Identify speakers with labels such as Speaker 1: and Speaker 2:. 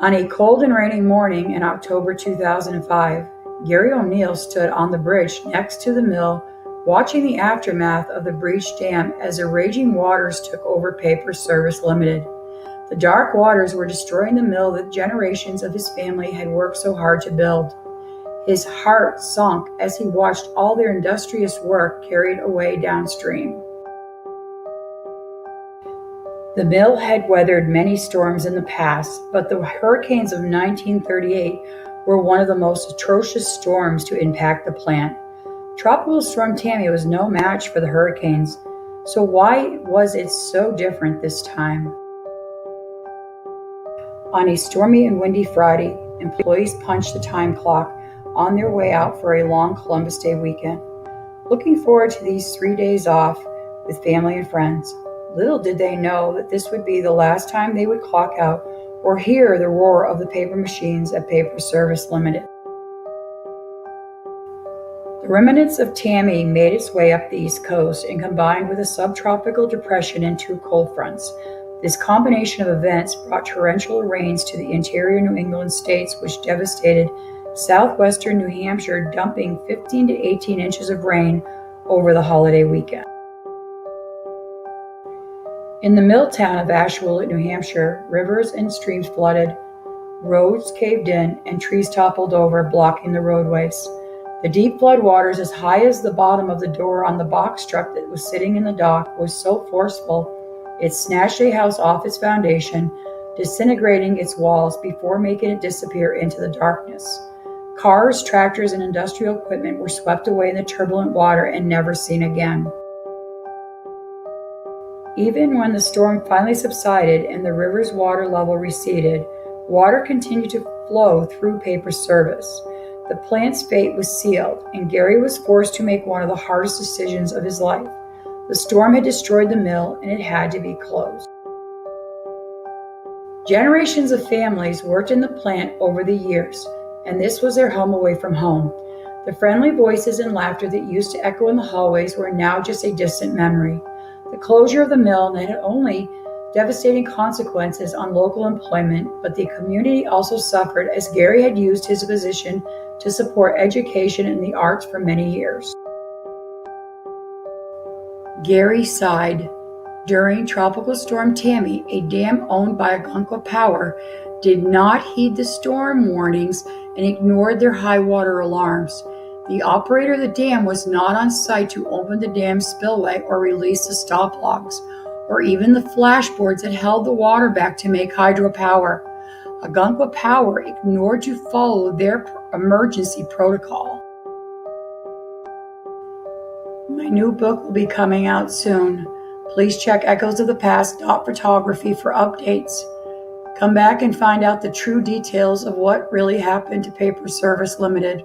Speaker 1: On a cold and rainy morning in October 2005, Gary O'Neill stood on the bridge next to the mill, watching the aftermath of the breached dam as the raging waters took over Paper Service Limited. The dark waters were destroying the mill that generations of his family had worked so hard to build. His heart sunk as he watched all their industrious work carried away downstream. The mill had weathered many storms in the past, but the hurricanes of 1938 were one of the most atrocious storms to impact the plant. Tropical Storm Tammy was no match for the hurricanes, so why was it so different this time? On a stormy and windy Friday, employees punched the time clock on their way out for a long Columbus Day weekend, looking forward to these 3 days off with family and friends. Little did they know that this would be the last time they would clock out or hear the roar of the paper machines at Paper Service Limited. The remnants of Tammy made its way up the East Coast and combined with a subtropical depression and two cold fronts. This combination of events brought torrential rains to the interior New England states, which devastated southwestern New Hampshire, dumping 15 to 18 inches of rain over the holiday weekend. In the mill town of Asheville, New Hampshire, rivers and streams flooded, roads caved in, and trees toppled over, blocking the roadways. The deep flood waters, as high as the bottom of the door on the box truck that was sitting in the dock, was so forceful it snatched a house off its foundation, disintegrating its walls before making it disappear into the darkness. Cars, tractors, and industrial equipment were swept away in the turbulent water and never seen again. Even when the storm finally subsided and the river's water level receded, water continued to flow through Paper Service. The plant's fate was sealed, and Gary was forced to make one of the hardest decisions of his life. The storm had destroyed the mill, and it had to be closed. Generations of families worked in the plant over the years, and this was their home away from home. The friendly voices and laughter that used to echo in the hallways were now just a distant memory. The closure of the mill had only devastating consequences on local employment, but the community also suffered as Gary had used his position to support education and the arts for many years. Gary sighed. During Tropical Storm Tammy, a dam owned by Algonquin Power did not heed the storm warnings and ignored their high water alarms. The operator of the dam was not on site to open the dam spillway or release the stop logs, or even the flashboards that held the water back to make hydropower. Algonquin Power ignored to follow their emergency protocol. My new book will be coming out soon. Please check echoesofthepast.photography for updates. Come back and find out the true details of what really happened to Paper Service Limited.